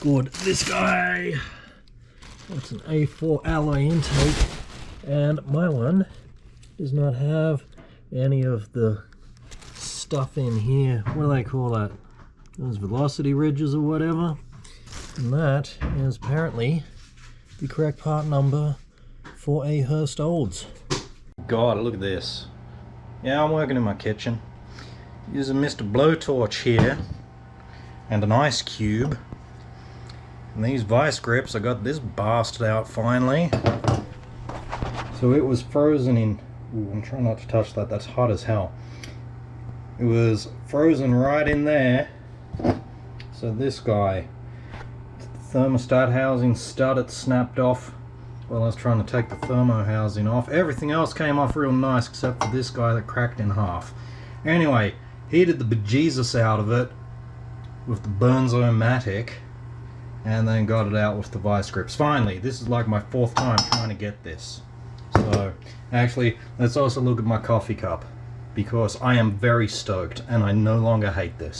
scored this guy. That's an A4 alloy intake, and my one does not have any of the stuff in here. What do they call that? Those velocity ridges or whatever. And that is apparently the correct part number for a Hurst Olds. God, look at this. Yeah, I'm working in my kitchen. Using Mr. Blowtorch here and an ice cube. And these vice grips, I got this bastard out finally. So it was frozen in... Ooh, I'm trying not to touch that, that's hot as hell. It was frozen right in there. So this guy, the thermostat housing stud, it snapped off while I was trying to take the thermo housing off. Everything else came off real nice except for this guy that cracked in half. Anyway, heated the bejesus out of it with the Burnzo-matic and then got it out with the vice grips. Finally, this is like my 4th time trying to get this. So actually, let's also look at my coffee cup, because I am very stoked and I no longer hate this.